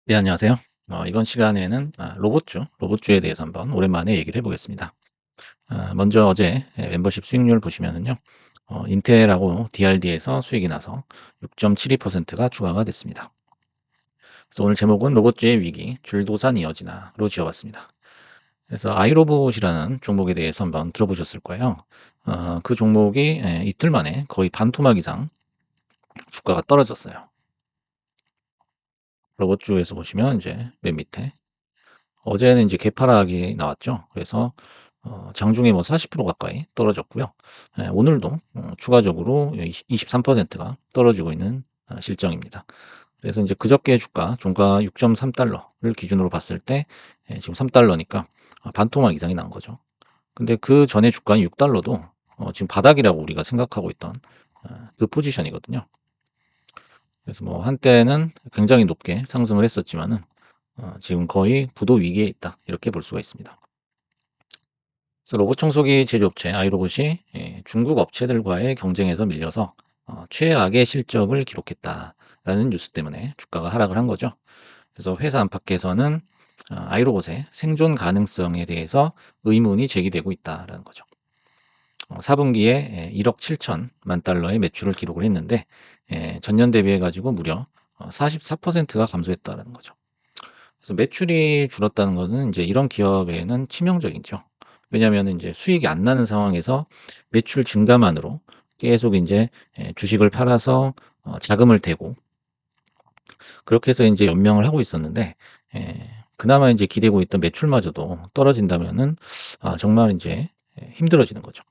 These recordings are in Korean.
네, 안녕하세요. 이번 시간에는 로봇주에 대해서 한번 오랜만에 얘기를 해보겠습니다. 먼저 어제 멤버십 수익률 보시면은요, 인텔하고 DRD에서 수익이 나서 6.72%가 추가가 됐습니다. 그래서 오늘 제목은 로봇주의 위기, 줄도산 이어지나로 지어봤습니다. 그래서 아이로봇이라는 종목에 대해서 한번 들어보셨을 거예요. 그 종목이 이틀 만에 거의 반토막 이상 주가가 떨어졌어요. 로봇주에서 보시면 이제 맨 밑에 어제는 이제 개파락이 나왔죠. 그래서 장중에 뭐 40% 가까이 떨어졌고요. 오늘도 추가적으로 23%가 떨어지고 있는 실정입니다. 그래서 이제 그저께 주가 종가 6.3달러를 기준으로 봤을 때 지금 3달러니까 반토막 이상이 난 거죠. 근데 그 전에 주가는 6달러도 지금 바닥이라고 우리가 생각하고 있던 그 포지션이거든요. 그래서 뭐 한때는 굉장히 높게 상승을 했었지만은 지금 거의 부도 위기에 있다. 이렇게 볼 수가 있습니다. 그래서 로봇 청소기 제조업체 아이로봇이 중국 업체들과의 경쟁에서 밀려서 최악의 실적을 기록했다라는 뉴스 때문에 주가가 하락을 한 거죠. 그래서 회사 안팎에서는 아이로봇의 생존 가능성에 대해서 의문이 제기되고 있다라는 거죠. 4분기에 1억 7천만 달러의 매출을 기록을 했는데 전년 대비해 가지고 무려 44%가 감소했다라는 거죠. 그래서 매출이 줄었다는 거는 이제 이런 기업에는 치명적이죠. 왜냐하면은 인제 수익이 안 나는 상황에서 매출 증가만으로 계속 인제 주식을 팔아서 자금을 대고 그렇게 해서 인제 연명을 하고 있었는데 그나마 인제 기대고 있던 매출마저도 떨어진다면은 정말 인제 힘들어지는 거죠.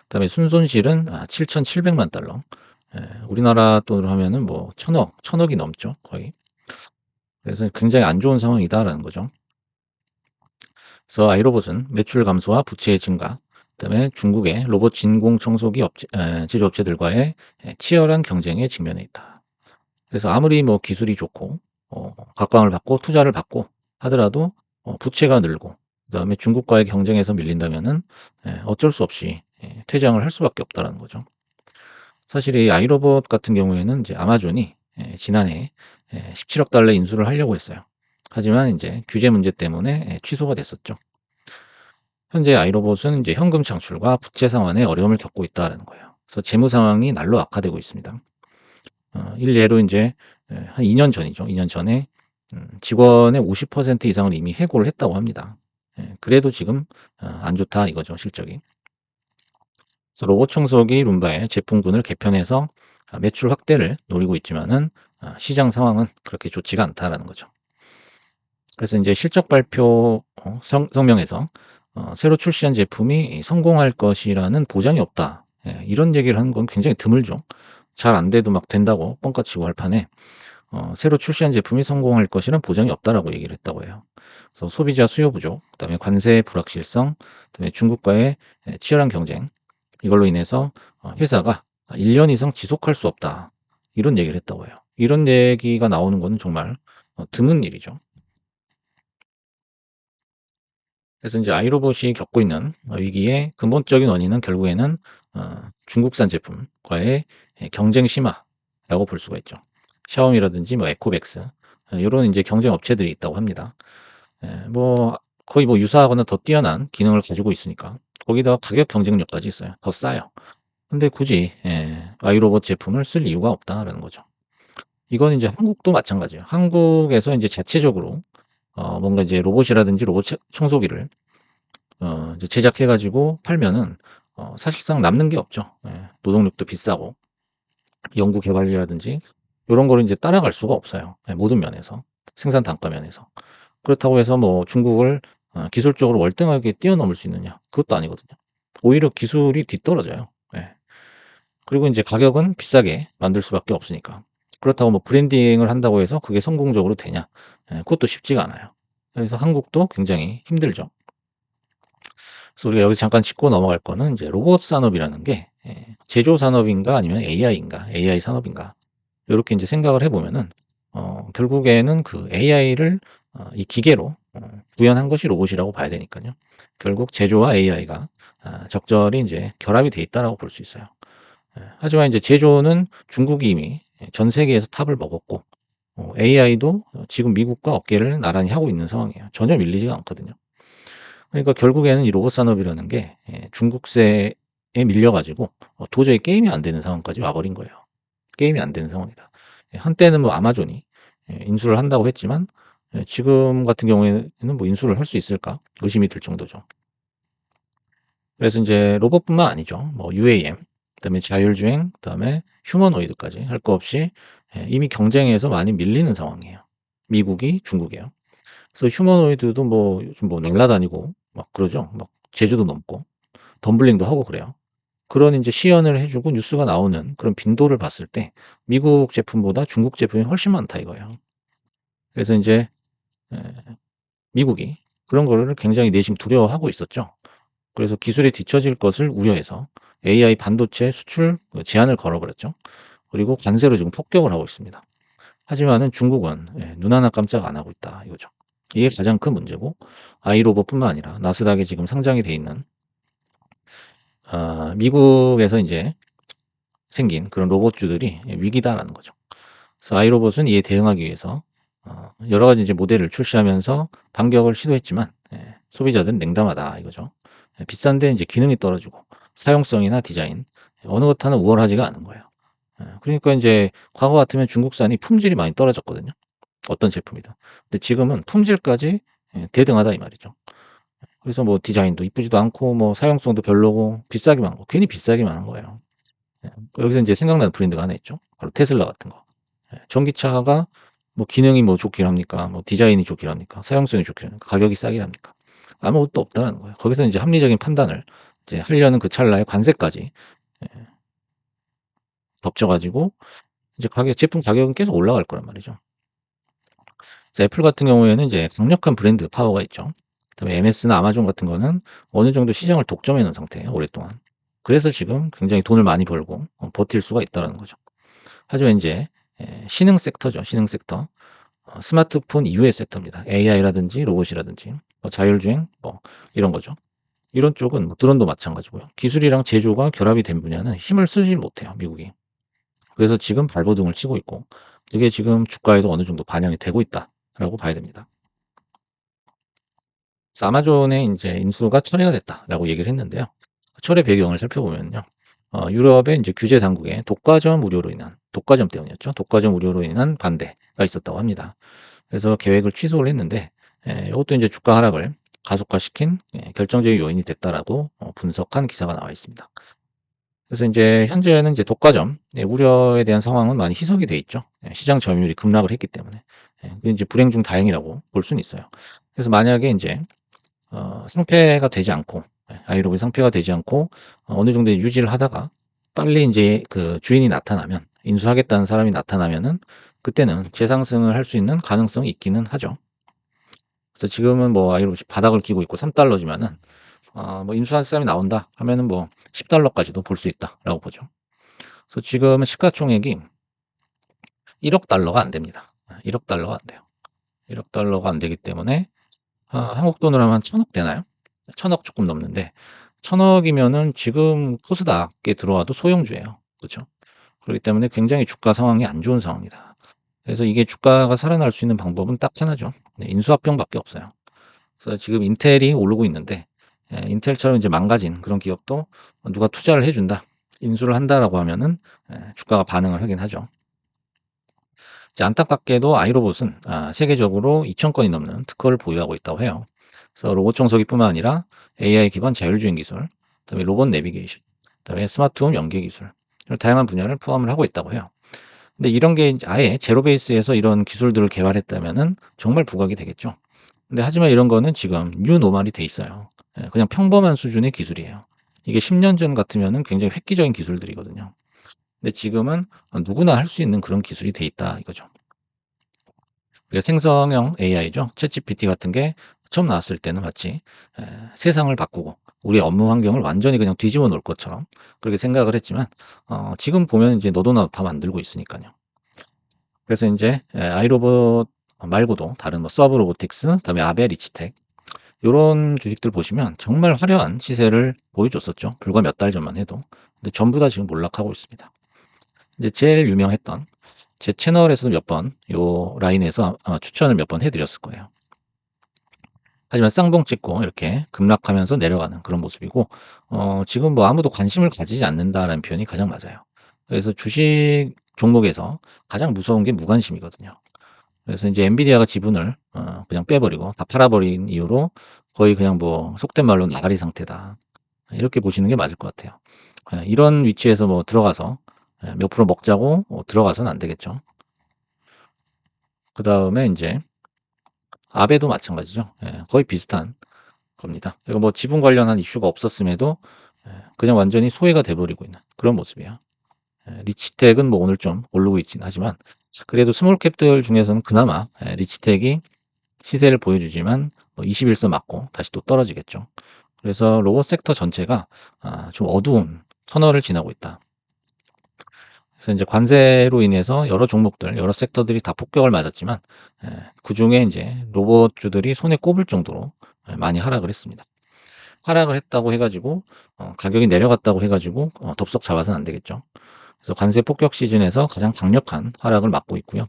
그다음에 순손실은 7,700만 달러. 우리나라 돈으로 하면은 뭐 1,000억 이 넘죠, 거의. 그래서 굉장히 안 좋은 상황이다라는 거죠. 그래서 아이로봇은 매출 감소와 부채의 증가, 그다음에 중국의 로봇 진공 청소기 제조업체들과의 치열한 경쟁에 직면해 있다. 그래서 아무리 뭐 기술이 좋고 각광을 받고 투자를 받고 하더라도 부채가 늘고 그다음에 중국과의 경쟁에서 밀린다면은 어쩔 수 없이 퇴장을 할 수밖에 없다라는 거죠. 사실 이 아이로봇 같은 경우에는 이제 아마존이 지난해 17억 달러 인수를 하려고 했어요. 하지만 이제 규제 문제 때문에 취소가 됐었죠. 현재 아이로봇은 이제 현금 창출과 부채 상환에 어려움을 겪고 있다라는 거예요. 그래서 재무 상황이 날로 악화되고 있습니다. 일례로 이제 한 2년 전이죠. 2년 전에 직원의 50% 이상을 이미 해고를 했다고 합니다. 그래도 지금 안 좋다 이거죠, 실적이. 그래서 로봇 청소기 룸바의 제품군을 개편해서 매출 확대를 노리고 있지만은 시장 상황은 그렇게 좋지가 않다라는 거죠. 그래서 이제 실적 발표 성명에서 새로 출시한 제품이 성공할 것이라는 보장이 없다. 이런 얘기를 하는 건 굉장히 드물죠. 잘 안 돼도 막 된다고 뻥까치고 할 판에 새로 출시한 제품이 성공할 것이란 보장이 없다라고 얘기를 했다고 해요. 그래서 소비자 수요 부족, 그다음에 관세 불확실성, 그다음에 중국과의 치열한 경쟁 이걸로 인해서 회사가 1년 이상 지속할 수 없다. 이런 얘기를 했다고 해요. 이런 얘기가 나오는 거는 정말 드문 일이죠. 그래서 이제 아이로봇이 겪고 있는 위기의 근본적인 원인은 결국에는 중국산 제품과의 경쟁 심화라고 볼 수가 있죠. 샤오미라든지 뭐 에코백스 요런 인제 경쟁 업체들이 있다고 합니다. 뭐 거의 뭐 유사하거나 더 뛰어난 기능을 가지고 있으니까 거기다가 가격 경쟁력까지 있어요. 더 싸요. 근데 굳이 아이로봇 제품을 쓸 이유가 없다라는 거죠. 이건 인제 한국도 마찬가지예요. 한국에서 인제 자체적으로 뭔가 이제 로봇이라든지 로봇 청소기를 이제 제작해 가지고 팔면은 사실상 남는 게 없죠. 노동력도 비싸고 연구 개발이라든지 요런 거를 인제 따라갈 수가 없어요, 모든 면에서. 생산 단가 면에서. 그렇다고 해서 뭐 중국을 기술적으로 월등하게 뛰어넘을 수 있느냐? 그것도 아니거든요. 오히려 기술이 뒤떨어져요. 예. 그리고 인제 가격은 비싸게 만들 수밖에 없으니까. 그렇다고 뭐 브랜딩을 한다고 해서 그게 성공적으로 되냐? 그것도 쉽지가 않아요. 그래서 한국도 굉장히 힘들죠. 그래서 우리가 여기 잠깐 짚고 넘어갈 거는 이제 로봇 산업이라는 게 제조 산업인가 아니면 AI인가, AI 산업인가 요렇게 인제 생각을 해 보면은 결국에는 그 AI를 이 기계로 구현한 것이 로봇이라고 봐야 되니깐요. 결국 제조와 AI가 적절히 인제 결합이 돼 있다라고 볼 수 있어요. 하지만 인제 제조는 중국이 이미 전 세계에서 탑을 먹었고 AI도 지금 미국과 어깨를 나란히 하고 있는 상황이에요. 전혀 밀리지가 않거든요. 그러니까 결국에는 이 로봇 산업이라는 게 중국세에 밀려 가지고 도저히 게임이 안 되는 상황까지 와 버린 거예요. 게임이 안 되는 상황이다. 한때는 뭐 아마존이 인수를 한다고 했지만 지금 같은 경우에는 뭐 인수를 할 수 있을까 의심이 들 정도죠. 그래서 인제 로봇뿐만 아니죠. 뭐 UAM, 그다음에 자율주행, 그다음에 휴머노이드까지 할 거 없이 이미 경쟁에서 많이 밀리는 상황이에요. 미국이 중국이에요. 그래서 휴머노이드도 뭐 요즘 뭐 날라다니고 막 그러죠. 막 제주도 넘고 덤블링도 하고 그래요. 그런 인제 시연을 해 주고 뉴스가 나오는 그런 빈도를 봤을 때 미국 제품보다 중국 제품이 훨씬 많다 이거예요. 그래서 인제 예 미국이 그런 거를 굉장히 내심 두려워하고 있었죠. 그래서 기술이 뒤처질 것을 우려해서 AI 반도체 수출 제한을 걸어 버렸죠. 그리고 관세로 지금 폭격을 하고 있습니다. 하지만은 중국은 눈 하나 깜짝 안 하고 있다 이거죠. 이게 가장 큰 문제고 아이로봇뿐만 아니라 나스닥에 지금 상장이 돼 있는 미국에서 인제 생긴 그런 로봇주들이 위기다라는 거죠. 그래서 아이로봇은 이에 대응하기 위해서 여러 가지 이제 모델을 출시하면서 반격을 시도했지만 소비자들은 냉담하다 이거죠. 비싼데 인제 기능이 떨어지고 사용성이나 디자인 어느 것 하나 우월하지가 않은 거예요. 그러니까 인제 과거 같으면 중국산이 품질이 많이 떨어졌거든요, 어떤 제품이든. 근데 지금은 품질까지 대등하다 이 말이죠. 그래서 뭐 디자인도 이쁘지도 않고 뭐 사용성도 별로고 비싸기만 하고 괜히 비싸기만 한 거예요. 여기서 인제 생각나는 브랜드가 하나 있죠. 바로 테슬라 같은 거. 전기차가 뭐 기능이 뭐 좋긴 합니까? 뭐 디자인이 좋긴 합니까? 사용성이 좋긴 합니까? 가격이 싸긴 합니까? 아무것도 없다라는 거예요. 거기서 인제 합리적인 판단을 이제 하려는 그 찰나에 관세까지 겹쳐 가지고 이제 제품 가격은 계속 올라갈 거란 말이죠. 그래서 애플 같은 경우에는 이제 강력한 브랜드 파워가 있죠. 그다음에 MS나 아마존 같은 거는 어느 정도 시장을 독점해 놓은 상태예요, 오랫동안. 그래서 지금 굉장히 돈을 많이 벌고 버틸 수가 있다라는 거죠. 하지만 인제 신흥 섹터죠, 신흥 섹터. 스마트폰 이후의 섹터입니다. AI라든지 로봇이라든지 뭐 자율주행 뭐 이런 거죠. 이런 쪽은 뭐 드론도 마찬가지고요. 기술이랑 제조가 결합이 된 분야는 힘을 쓰지 못해요, 미국이. 그래서 지금 발버둥을 치고 있고 그게 지금 주가에도 어느 정도 반영이 되고 있다라고 봐야 됩니다. 그래서 아마존의 인제 인수가 철회가 됐다라고 얘기를 했는데요. 철회 배경을 살펴보면요. 유럽의 인제 규제 당국의 독과점 때문이었죠. 독과점 우려로 인한 반대가 있었다고 합니다. 그래서 계획을 취소를 했는데 요것도 인제 주가 하락을 가속화시킨 결정적인 요인이 됐다라고 분석한 기사가 나와 있습니다. 그래서 인제 현재는 이제 독과점 우려에 대한 상황은 많이 희석이 돼 있죠. 시장 점유율이 급락을 했기 때문에. 그게 인제 불행 중 다행이라고 볼 수는 있어요. 그래서 만약에 인제 상폐가 되지 않고 아이로봇이 상폐가 되지 않고 어느 정도 유지를 하다가 빨리 인제 그 주인이 나타나면 인수하겠다는 사람이 나타나면은 그때는 재상승을 할 수 있는 가능성이 있기는 하죠. 그래서 지금은 뭐 아이로봇이 바닥을 기고 있고 $3 지만은 뭐 인수할 사람이 나온다 하면은 뭐 $10 까지도 볼 수 있다라고 보죠. 그래서 지금은 시가총액이 $1억 안 됩니다. $1억 안 돼요. $1억 안 되기 때문에 한국 돈으로 하면 한 1,000억 되나요? 1,000억 조금 넘는데 1,000억 이면은 지금 코스닥에 들어와도 소형주예요. 그죠? 그렇기 때문에 굉장히 주가 상황이 안 좋은 상황이다. 그래서 이게 주가가 살아날 수 있는 방법은 딱 하나죠. 인수합병밖에 없어요. 그래서 지금 인텔이 오르고 있는데 인텔처럼 이제 망가진 그런 기업도 누가 투자를 해 준다. 인수를 한다라고 하면은 주가가 반응을 하긴 하죠. 이제 안타깝게도 아이로봇은 세계적으로 2,000 건이 넘는 특허를 보유하고 있다고 해요. 그래서 로봇 청소기뿐만 아니라 AI 기반 자율주행 기술, 그다음에 로봇 내비게이션, 그다음에 스마트홈 연계 기술 이런 다양한 분야를 포함을 하고 있다고 해요. 근데 이런 게 이제 아예 제로 베이스에서 이런 기술들을 개발했다면은 정말 부각이 되겠죠. 근데 하지만 이런 거는 지금 뉴 노멀이 돼 있어요. 그냥 평범한 수준의 기술이에요. 이게 10년 전 같으면은 굉장히 획기적인 기술들이거든요. 근데 지금은 누구나 할 수 있는 그런 기술이 돼 있다 이거죠. 그리고 생성형 AI죠. 챗GPT 같은 게 처음 나왔을 때는 마치 세상을 바꾸고 우리의 업무 환경을 완전히 그냥 뒤집어 놓을 것처럼 그렇게 생각을 했지만 지금 보면 이제 너도 나도 다 만들고 있으니까요. 그래서 인제 아이로봇 말고도 다른 뭐 서브 로보틱스 그다음에 아베 리치텍 요런 주식들 보시면 정말 화려한 시세를 보여줬었죠. 불과 몇 달 전만 해도. 근데 전부 다 지금 몰락하고 있습니다. 이제 제일 유명했던 제 채널에서도 몇 번 요 라인에서 아마 추천을 몇 번 해 드렸을 거예요. 하지만 쌍봉 찍고 이렇게 급락하면서 내려가는 그런 모습이고, 지금 뭐 아무도 관심을 가지지 않는다라는 표현이 가장 맞아요. 그래서 주식 종목에서 가장 무서운 게 무관심이거든요. 그래서 인제 엔비디아가 지분을 그냥 빼버리고 다 팔아버린 이후로 거의 그냥 뭐 속된 말로 나가리 상태다, 이렇게 보시는 게 맞을 것 같아요. 이런 위치에서 뭐 들어가서 몇 프로 먹자고 들어가서는 안 되겠죠. 그다음에 인제 아베도 마찬가지죠. 거의 비슷한 겁니다. 이거 뭐 지분 관련한 이슈가 없었음에도 그냥 완전히 소외가 돼 버리고 있는 그런 모습이에요. 리치텍은 뭐 오늘 좀 오르고 있긴 하지만, 그래도 스몰 캡들 중에서는 그나마 리치텍이 시세를 보여주지만 21선 맞고 다시 또 떨어지겠죠. 그래서 로봇 섹터 전체가 좀 어두운 터널을 지나고 있다. 그래서 이제 관세로 인해서 여러 종목들, 여러 섹터들이 다 폭격을 맞았지만, 그중에 이제 로봇주들이 손에 꼽을 정도로 많이 하락을 했습니다. 하락을 했다고 해가지고 가격이 내려갔다고 해가지고 덥석 잡아서는 안 되겠죠. 그래서 관세 폭격 시즌에서 가장 강력한 하락을 맞고 있고요.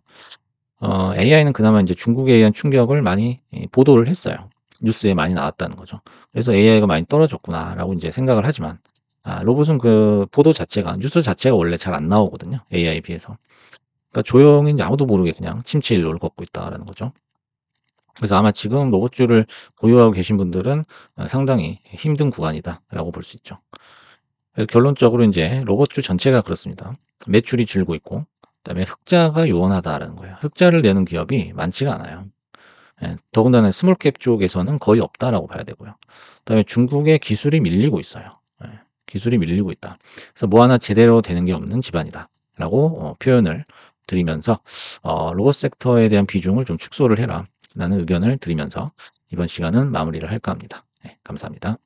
AI는 그나마 이제 중국에 의한 충격을 많이 보도를 했어요. 뉴스에 많이 나왔다는 거죠. 그래서 'AI가 많이 떨어졌구나.'라고 이제 생각을 하지만, 로봇은 그 보도 자체가, 뉴스 자체가 원래 잘 안 나오거든요, AI에 비해서. 그러니까 조용히 이제 아무도 모르게 그냥 침체 일로를 걷고 있다라는 거죠. 그래서 아마 지금 로봇주를 보유하고 계신 분들은 상당히 힘든 구간이다라고 볼 수 있죠. 그래서 결론적으로 인제 로봇주 전체가 그렇습니다. 매출이 줄고 있고, 그다음에 흑자가 요원하다라는 거예요. 흑자를 내는 기업이 많지가 않아요. 더군다나 스몰캡 쪽에서는 거의 없다라고 봐야 되고요. 그다음에 중국의 기술이 밀리고 있어요. 기술이 밀리고 있다. 그래서 뭐 하나 제대로 되는 게 없는 집안이다라고 표현을 드리면서, 로봇 섹터에 대한 비중을 좀 축소를 해라라는 의견을 드리면서 이번 시간은 마무리를 할까 합니다. 네, 감사합니다.